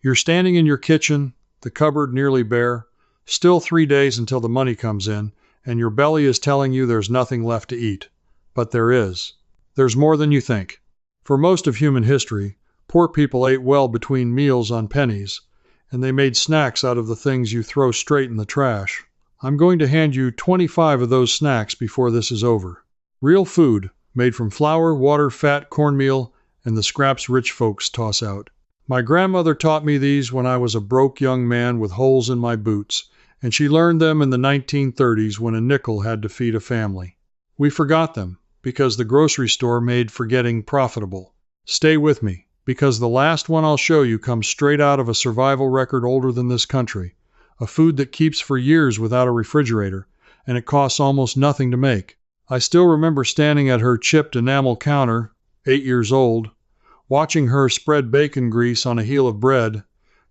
You're standing in your kitchen, the cupboard nearly bare, still 3 days until the money comes in, and your belly is telling you there's nothing left to eat. But there is. There's more than you think. For most of human history, poor people ate well between meals on pennies, and they made snacks out of the things you throw straight in the trash. I'm going to hand you 25 of those snacks before this is over. Real food, made from flour, water, fat, cornmeal, and the scraps rich folks toss out. My grandmother taught me these when I was a broke young man with holes in my boots, and she learned them in the 1930s when a nickel had to feed a family. We forgot them, because the grocery store made forgetting profitable. Stay with me, because the last one I'll show you comes straight out of a survival record older than this country, a food that keeps for years without a refrigerator, and it costs almost nothing to make. I still remember standing at her chipped enamel counter, 8 years old, watching her spread bacon grease on a heel of bread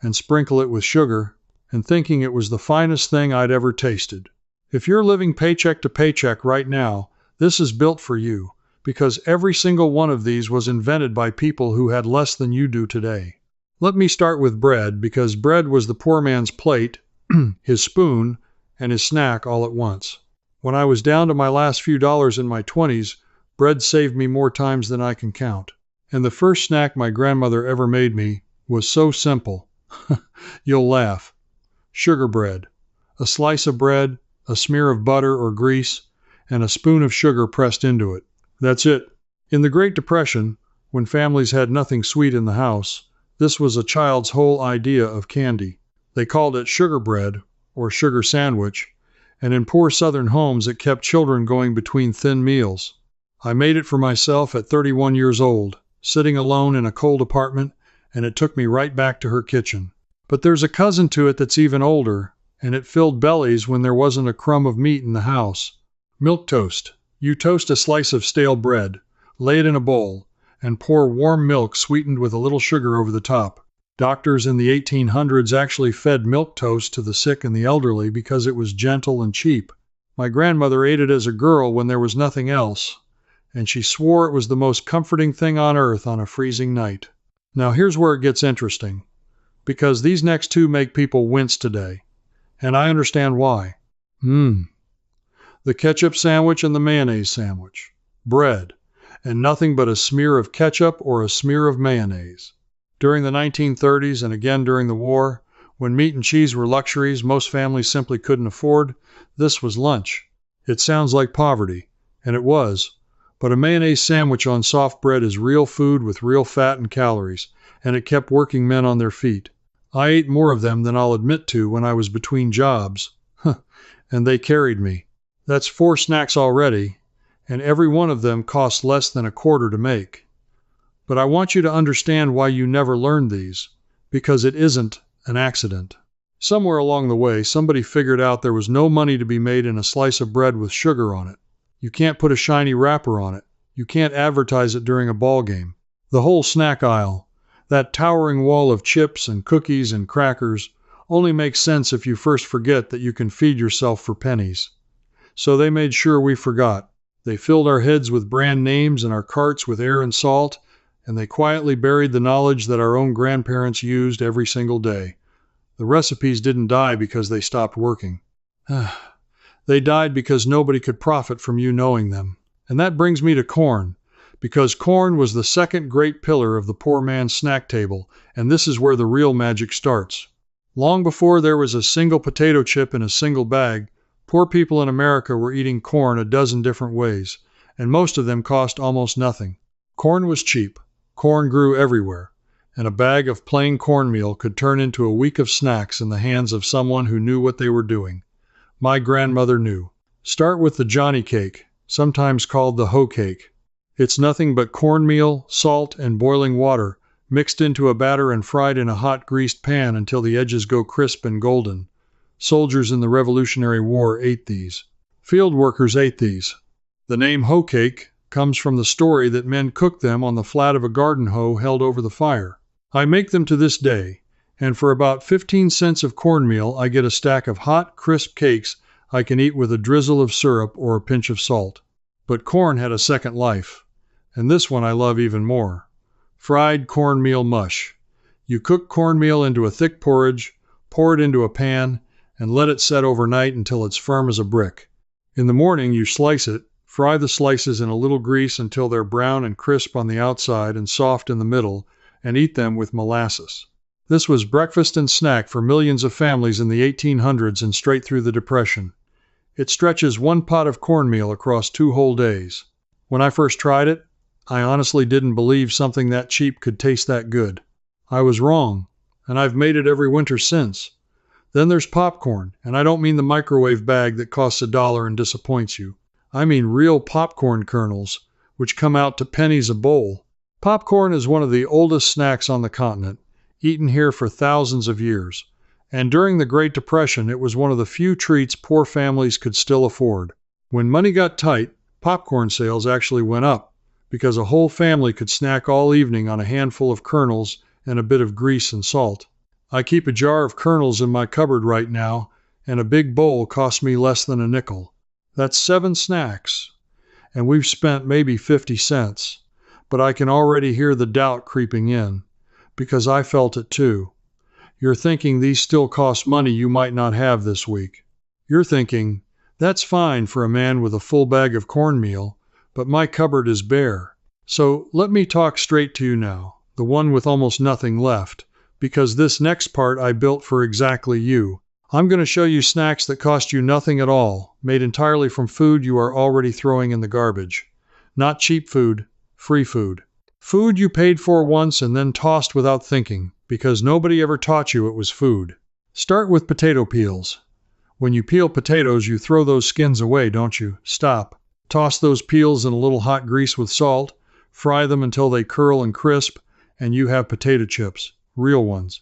and sprinkle it with sugar, and thinking it was the finest thing I'd ever tasted. If you're living paycheck to paycheck right now, this is built for you, because every single one of these was invented by people who had less than you do today. Let me start with bread, because bread was the poor man's plate, his spoon, and his snack all at once. When I was down to my last few dollars in my 20s, bread saved me more times than I can count. And the first snack my grandmother ever made me was so simple. You'll laugh. Sugar bread. A slice of bread, a smear of butter or grease, and a spoon of sugar pressed into it. That's it. In the Great Depression, when families had nothing sweet in the house, this was a child's whole idea of candy. They called it sugar bread or sugar sandwich, and in poor Southern homes it kept children going between thin meals. I made it for myself at 31 years old, sitting alone in a cold apartment, and it took me right back to her kitchen. But there's a cousin to it that's even older, and it filled bellies when there wasn't a crumb of meat in the house. Milk toast. You toast a slice of stale bread, lay it in a bowl, and pour warm milk sweetened with a little sugar over the top. Doctors in the 1800s actually fed milk toast to the sick and the elderly because it was gentle and cheap. My grandmother ate it as a girl when there was nothing else, and she swore it was the most comforting thing on earth on a freezing night. Now here's where it gets interesting, because these next two make people wince today, and I understand why. The ketchup sandwich and the mayonnaise sandwich. Bread, and nothing but a smear of ketchup or a smear of mayonnaise. During the 1930s and again during the war, when meat and cheese were luxuries most families simply couldn't afford, this was lunch. It sounds like poverty, and it was. But a mayonnaise sandwich on soft bread is real food with real fat and calories, and it kept working men on their feet. I ate more of them than I'll admit to when I was between jobs, and they carried me. That's 4 snacks already, and every one of them costs less than a quarter to make. But I want you to understand why you never learned these, because it isn't an accident. Somewhere along the way, somebody figured out there was no money to be made in a slice of bread with sugar on it. You can't put a shiny wrapper on it. You can't advertise it during a ball game. The whole snack aisle, that towering wall of chips and cookies and crackers, only makes sense if you first forget that you can feed yourself for pennies. So they made sure we forgot. They filled our heads with brand names and our carts with air and salt, and they quietly buried the knowledge that our own grandparents used every single day. The recipes didn't die because they stopped working. They died because nobody could profit from you knowing them. And that brings me to corn, because corn was the second great pillar of the poor man's snack table, and this is where the real magic starts. Long before there was a single potato chip in a single bag, poor people in America were eating corn a dozen different ways, and most of them cost almost nothing. Corn was cheap. Corn grew everywhere, and a bag of plain cornmeal could turn into a week of snacks in the hands of someone who knew what they were doing. My grandmother knew. Start with the Johnny cake, sometimes called the hoe cake. It's nothing but cornmeal, salt, and boiling water, mixed into a batter and fried in a hot greased pan until the edges go crisp and golden. Soldiers in the Revolutionary War ate these. Field workers ate these. The name hoe cake comes from the story that men cooked them on the flat of a garden hoe held over the fire. I make them to this day, and for about 15 cents of cornmeal I get a stack of hot, crisp cakes I can eat with a drizzle of syrup or a pinch of salt. But corn had a second life, and this one I love even more. Fried cornmeal mush. You cook cornmeal into a thick porridge, pour it into a pan, and let it set overnight until it's firm as a brick. In the morning, you slice it, fry the slices in a little grease until they're brown and crisp on the outside and soft in the middle, and eat them with molasses. This was breakfast and snack for millions of families in the 1800s and straight through the Depression. It stretches one pot of cornmeal across 2 whole days. When I first tried it, I honestly didn't believe something that cheap could taste that good. I was wrong, and I've made it every winter since. Then there's popcorn, and I don't mean the microwave bag that costs $1 and disappoints you. I mean real popcorn kernels, which come out to pennies a bowl. Popcorn is one of the oldest snacks on the continent, eaten here for thousands of years. And during the Great Depression, it was one of the few treats poor families could still afford. When money got tight, popcorn sales actually went up, because a whole family could snack all evening on a handful of kernels and a bit of grease and salt. I keep a jar of kernels in my cupboard right now, and a big bowl costs me less than a nickel. That's 7 snacks, and we've spent maybe 50 cents. But I can already hear the doubt creeping in, because I felt it too. You're thinking these still cost money you might not have this week. You're thinking, that's fine for a man with a full bag of cornmeal, but my cupboard is bare. So let me talk straight to you now, the one with almost nothing left, because this next part I built for exactly you. I'm going to show you snacks that cost you nothing at all, made entirely from food you are already throwing in the garbage. Not cheap food, free food. Food you paid for once and then tossed without thinking, because nobody ever taught you it was food. Start with potato peels. When you peel potatoes, you throw those skins away, don't you? Stop. Toss those peels in a little hot grease with salt, fry them until they curl and crisp, and you have potato chips. Real ones.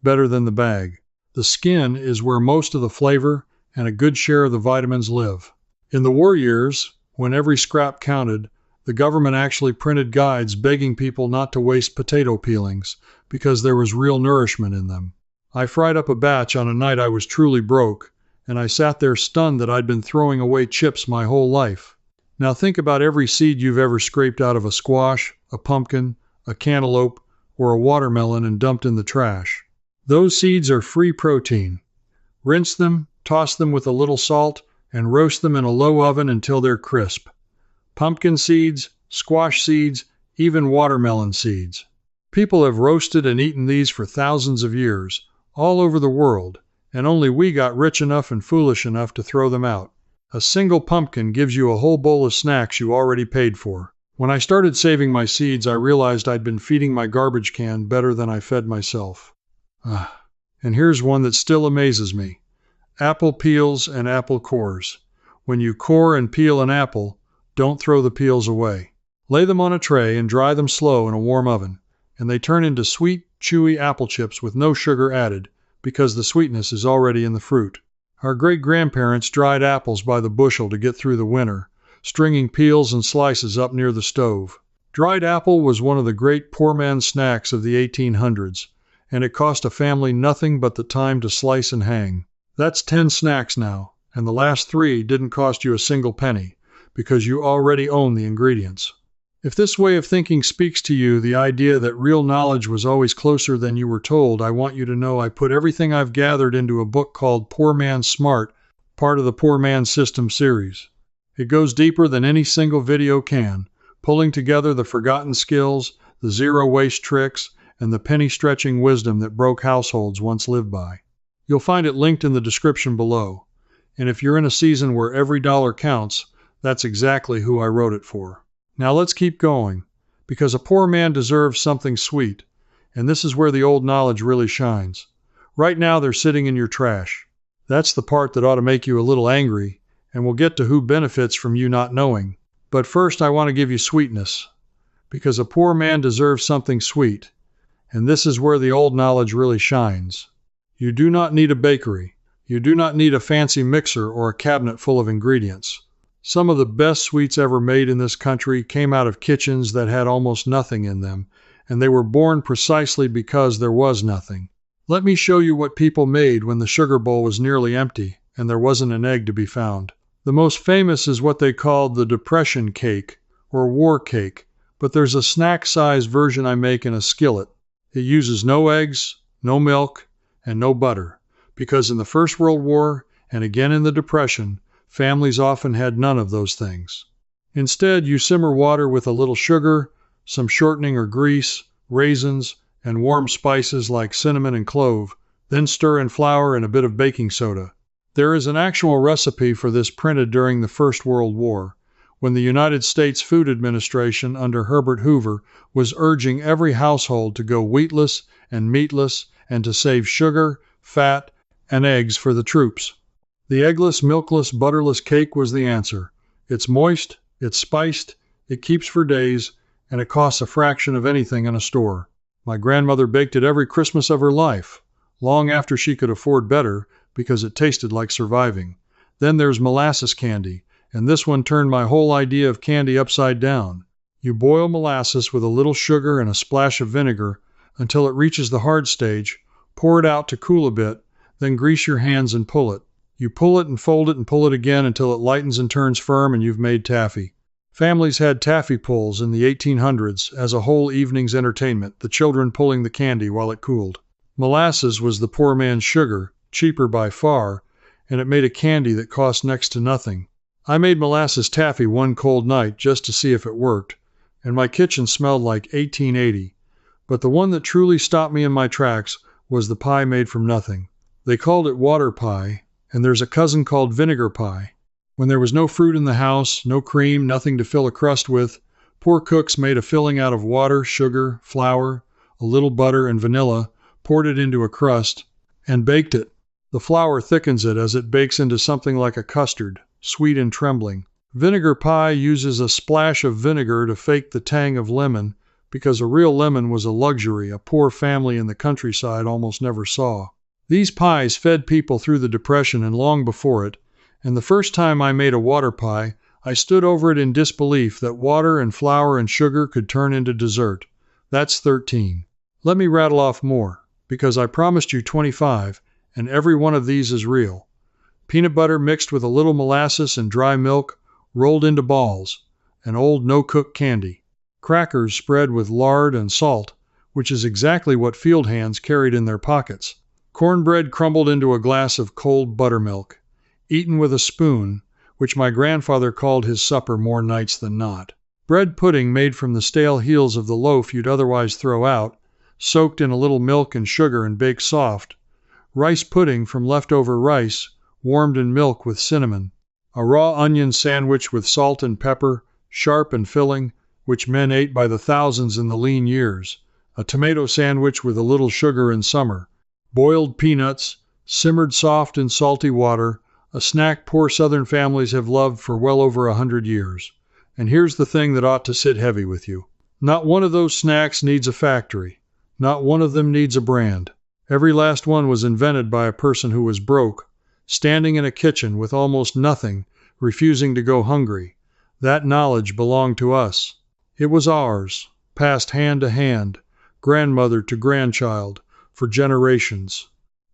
Better than the bag. The skin is where most of the flavor and a good share of the vitamins live. In the war years, when every scrap counted, the government actually printed guides begging people not to waste potato peelings because there was real nourishment in them. I fried up a batch on a night I was truly broke, and I sat there stunned that I'd been throwing away chips my whole life. Now think about every seed you've ever scraped out of a squash, a pumpkin, a cantaloupe, or a watermelon and dumped in the trash. Those seeds are free protein. Rinse them, toss them with a little salt, and roast them in a low oven until they're crisp. Pumpkin seeds, squash seeds, even watermelon seeds. People have roasted and eaten these for thousands of years, all over the world, and only we got rich enough and foolish enough to throw them out. A single pumpkin gives you a whole bowl of snacks you already paid for. When I started saving my seeds, I realized I'd been feeding my garbage can better than I fed myself. And here's one that still amazes me. Apple peels and apple cores. When you core and peel an apple, don't throw the peels away. Lay them on a tray and dry them slow in a warm oven, and they turn into sweet, chewy apple chips with no sugar added, because the sweetness is already in the fruit. Our great-grandparents dried apples by the bushel to get through the winter, stringing peels and slices up near the stove. Dried apple was one of the great poor man's snacks of the 1800s, and it cost a family nothing but the time to slice and hang. That's 10 snacks now, and the last 3 didn't cost you a single penny, because you already own the ingredients. If this way of thinking speaks to you, the idea that real knowledge was always closer than you were told, I want you to know I put everything I've gathered into a book called Poor Man's Smart, part of the Poor Man's System series. It goes deeper than any single video can, pulling together the forgotten skills, the zero-waste tricks, and the penny-stretching wisdom that broke households once lived by. You'll find it linked in the description below. And if you're in a season where every dollar counts, that's exactly who I wrote it for. Now let's keep going, because a poor man deserves something sweet, and this is where the old knowledge really shines. Right now they're sitting in your trash. That's the part that ought to make you a little angry, and we'll get to who benefits from you not knowing. But first I want to give you sweetness, because a poor man deserves something sweet, and this is where the old knowledge really shines. You do not need a bakery. You do not need a fancy mixer or a cabinet full of ingredients. Some of the best sweets ever made in this country came out of kitchens that had almost nothing in them, and they were born precisely because there was nothing. Let me show you what people made when the sugar bowl was nearly empty and there wasn't an egg to be found. The most famous is what they called the Depression cake, or war cake, but there's a snack-sized version I make in a skillet. It uses no eggs, no milk, and no butter, because in the First World War and again in the Depression, families often had none of those things. Instead, you simmer water with a little sugar, some shortening or grease, raisins, and warm spices like cinnamon and clove, then stir in flour and a bit of baking soda. There is an actual recipe for this printed during the First World War, when the United States Food Administration under Herbert Hoover was urging every household to go wheatless and meatless and to save sugar, fat, and eggs for the troops. The eggless, milkless, butterless cake was the answer. It's moist, it's spiced, it keeps for days, and it costs a fraction of anything in a store. My grandmother baked it every Christmas of her life, long after she could afford better, because it tasted like surviving. Then there's molasses candy, and this one turned my whole idea of candy upside down. You boil molasses with a little sugar and a splash of vinegar until it reaches the hard stage, pour it out to cool a bit, then grease your hands and pull it. You pull it and fold it and pull it again until it lightens and turns firm and you've made taffy. Families had taffy pulls in the 1800s as a whole evening's entertainment, the children pulling the candy while it cooled. Molasses was the poor man's sugar, cheaper by far, and it made a candy that cost next to nothing. I made molasses taffy one cold night just to see if it worked, and my kitchen smelled like 1880. But the one that truly stopped me in my tracks was the pie made from nothing. They called it water pie, and there's a cousin called vinegar pie. When there was no fruit in the house, no cream, nothing to fill a crust with, poor cooks made a filling out of water, sugar, flour, a little butter, and vanilla, poured it into a crust, and baked it. The flour thickens it as it bakes into something like a custard, sweet and trembling. Vinegar pie uses a splash of vinegar to fake the tang of lemon, because a real lemon was a luxury a poor family in the countryside almost never saw. These pies fed people through the Depression and long before it, and the first time I made a water pie, I stood over it in disbelief that water and flour and sugar could turn into dessert. That's 13. Let me rattle off more, because I promised you 25, and every one of these is real. Peanut butter mixed with a little molasses and dry milk, rolled into balls, an old no-cook candy. Crackers spread with lard and salt, which is exactly what field hands carried in their pockets. Cornbread crumbled into a glass of cold buttermilk, eaten with a spoon, which my grandfather called his supper more nights than not. Bread pudding made from the stale heels of the loaf you'd otherwise throw out, soaked in a little milk and sugar and baked soft. Rice pudding from leftover rice, warmed in milk with cinnamon. A raw onion sandwich with salt and pepper, sharp and filling, which men ate by the thousands in the lean years. A tomato sandwich with a little sugar in summer. Boiled peanuts, simmered soft in salty water, a snack poor Southern families have loved for well over 100 years. And here's the thing that ought to sit heavy with you. Not one of those snacks needs a factory. Not one of them needs a brand. Every last one was invented by a person who was broke, standing in a kitchen with almost nothing, refusing to go hungry. That knowledge belonged to us. It was ours, passed hand to hand, grandmother to grandchild, for generations.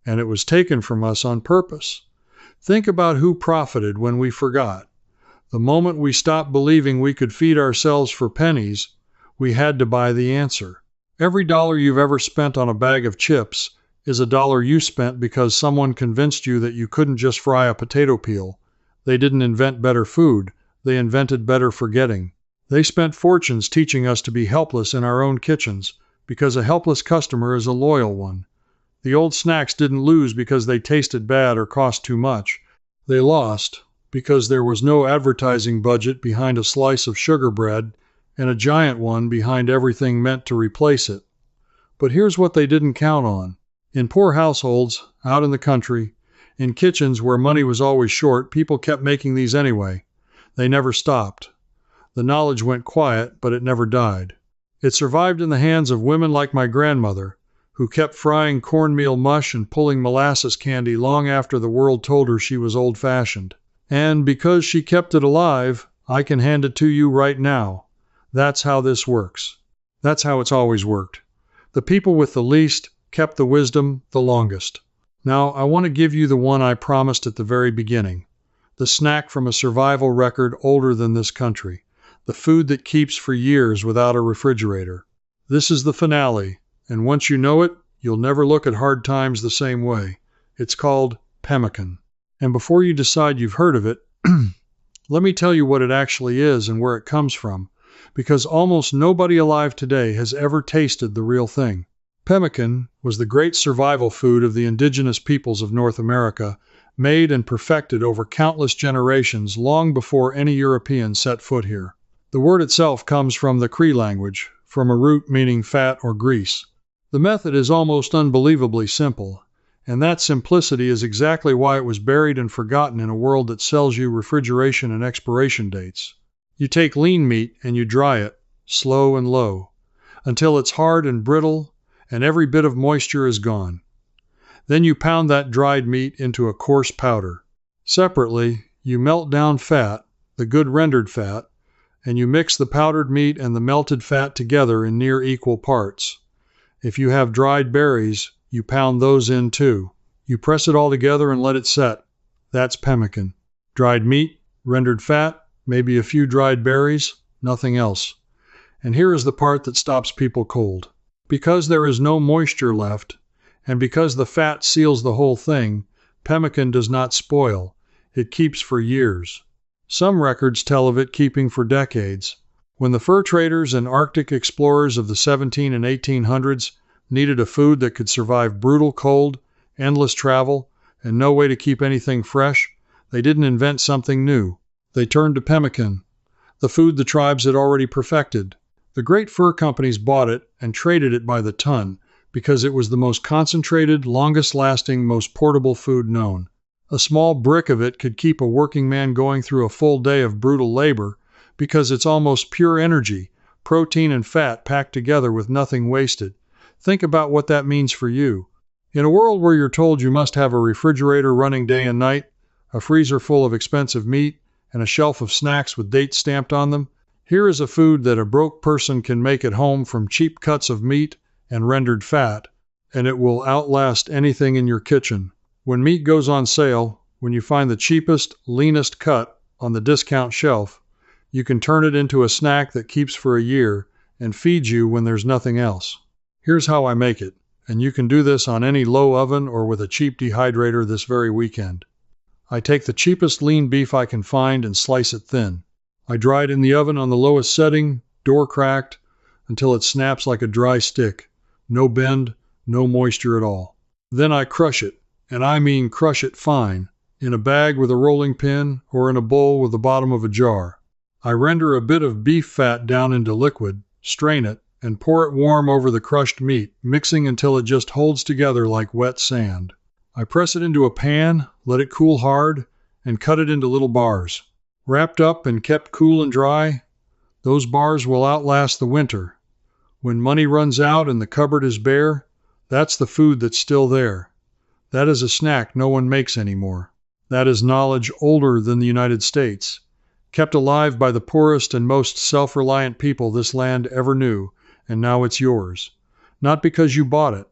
And it was taken from us on purpose. Think about who profited when we forgot. The moment we stopped believing we could feed ourselves for pennies, we had to buy the answer. Every dollar you've ever spent on a bag of chips is a dollar you spent because someone convinced you that you couldn't just fry a potato peel. They didn't invent better food, they invented better forgetting. They spent fortunes teaching us to be helpless in our own kitchens, because a helpless customer is a loyal one. The old snacks didn't lose because they tasted bad or cost too much. They lost because there was no advertising budget behind a slice of sugar bread and a giant one behind everything meant to replace it. But here's what they didn't count on. In poor households, out in the country, in kitchens where money was always short, people kept making these anyway. They never stopped. The knowledge went quiet, but it never died. It survived in the hands of women like my grandmother, who kept frying cornmeal mush and pulling molasses candy long after the world told her she was old-fashioned. And because she kept it alive, I can hand it to you right now. That's how this works. That's how it's always worked. The people with the least kept the wisdom the longest. Now, I want to give you the one I promised at the very beginning. The snack from a survival record older than this country. The food that keeps for years without a refrigerator. This is the finale, And once you know it, you'll never look at hard times the same way. It's called pemmican. And before you decide you've heard of it, let me tell you what it actually is and where it comes from, because almost nobody alive today has ever tasted the real thing. Pemmican was the great survival food of the indigenous peoples of North America, made and perfected over countless generations long before any European set foot here. The word itself comes from the Cree language, from a root meaning fat or grease. The method is almost unbelievably simple, and that simplicity is exactly why it was buried and forgotten in a world that sells you refrigeration and expiration dates. You take lean meat and you dry it, slow and low, until it's hard and brittle and every bit of moisture is gone. Then you pound that dried meat into a coarse powder. Separately, you melt down fat, the good rendered fat, and you mix the powdered meat and the melted fat together in near equal parts. If you have dried berries, you pound those in too. You press it all together and let it set. That's pemmican. Dried meat, rendered fat, maybe a few dried berries, nothing else. And here is the part that stops people cold. Because there is no moisture left, and because the fat seals the whole thing, pemmican does not spoil. It keeps for years. Some records tell of it keeping for decades. When the fur traders and Arctic explorers of the 17 and 1800s needed a food that could survive brutal cold, endless travel, and no way to keep anything fresh, they didn't invent something new. They turned to pemmican, the food the tribes had already perfected. The great fur companies bought it and traded it by the ton because it was the most concentrated, longest-lasting, most portable food known. A small brick of it could keep a working man going through a full day of brutal labor because it's almost pure energy, protein and fat packed together with nothing wasted. Think about what that means for you. In a world where you're told you must have a refrigerator running day and night, a freezer full of expensive meat, and a shelf of snacks with dates stamped on them, here is a food that a broke person can make at home from cheap cuts of meat and rendered fat, and it will outlast anything in your kitchen. When meat goes on sale, when you find the cheapest, leanest cut on the discount shelf, you can turn it into a snack that keeps for a year and feeds you when there's nothing else. Here's how I make it, and you can do this on any low oven or with a cheap dehydrator this very weekend. I take the cheapest lean beef I can find and slice it thin. I dry it in the oven on the lowest setting, door cracked, until it snaps like a dry stick. No bend, no moisture at all. Then I crush it, and I mean crush it fine, in a bag with a rolling pin or in a bowl with the bottom of a jar. I render a bit of beef fat down into liquid, strain it, and pour it warm over the crushed meat, mixing until it just holds together like wet sand. I press it into a pan, let it cool hard, and cut it into little bars. Wrapped up and kept cool and dry, those bars will outlast the winter. When money runs out and the cupboard is bare, that's the food that's still there. That is a snack no one makes anymore. That is knowledge older than the United States, kept alive by the poorest and most self-reliant people this land ever knew, and now it's yours. Not because you bought it,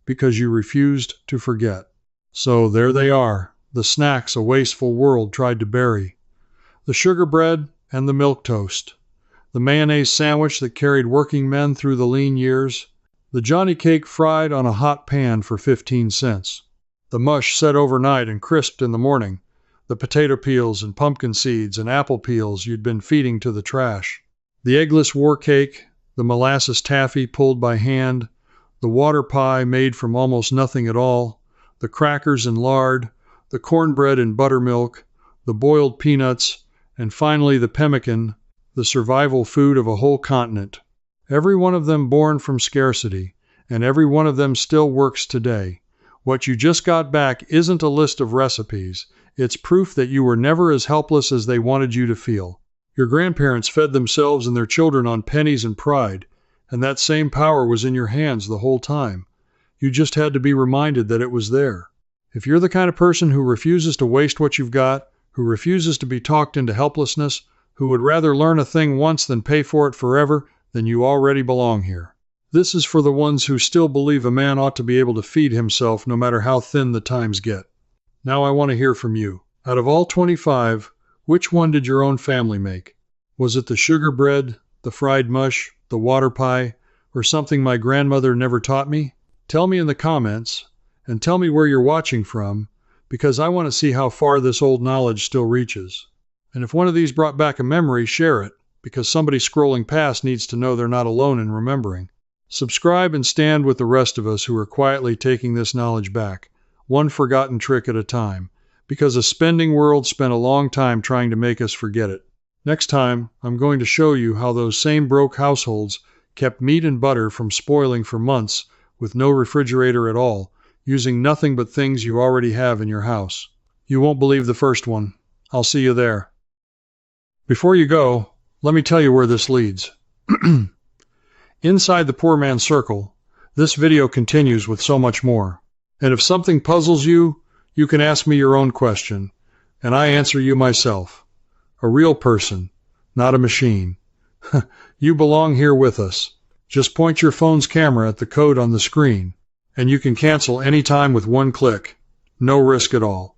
because you refused to forget. So there they are, the snacks a wasteful world tried to bury. The sugar bread and the milk toast. The mayonnaise sandwich that carried working men through the lean years. The johnny cake fried on a hot pan for 15 cents. The mush set overnight and crisped in the morning. The potato peels and pumpkin seeds and apple peels you'd been feeding to the trash. The eggless war cake, the molasses taffy pulled by hand, the water pie made from almost nothing at all, the crackers and lard, the cornbread and buttermilk, the boiled peanuts, and finally the pemmican, the survival food of a whole continent. Every one of them born from scarcity, and every one of them still works today. What you just got back isn't a list of recipes. It's proof that you were never as helpless as they wanted you to feel. Your grandparents fed themselves and their children on pennies and pride, and that same power was in your hands the whole time. You just had to be reminded that it was there. If you're the kind of person who refuses to waste what you've got, who refuses to be talked into helplessness, who would rather learn a thing once than pay for it forever, then you already belong here. This is for the ones who still believe a man ought to be able to feed himself no matter how thin the times get. Now I want to hear from you. Out of all 25, which one did your own family make? Was it the sugar bread, the fried mush, the water pie, or something my grandmother never taught me? Tell me in the comments, and tell me where you're watching from, because I want to see how far this old knowledge still reaches. And if one of these brought back a memory, share it, because somebody scrolling past needs to know they're not alone in remembering. Subscribe and stand with the rest of us who are quietly taking this knowledge back, one forgotten trick at a time, because a spending world spent a long time trying to make us forget it. Next time, I'm going to show you how those same broke households kept meat and butter from spoiling for months with no refrigerator at all, using nothing but things you already have in your house. You won't believe the first one. I'll see you there. Before you go, let me tell you where this leads. Inside the poor man's circle, this video continues with so much more. And if something puzzles you, you can ask me your own question, and I answer you myself. A real person, not a machine. You belong here with us. Just point your phone's camera at the code on the screen, and you can cancel anytime with one click. No risk at all.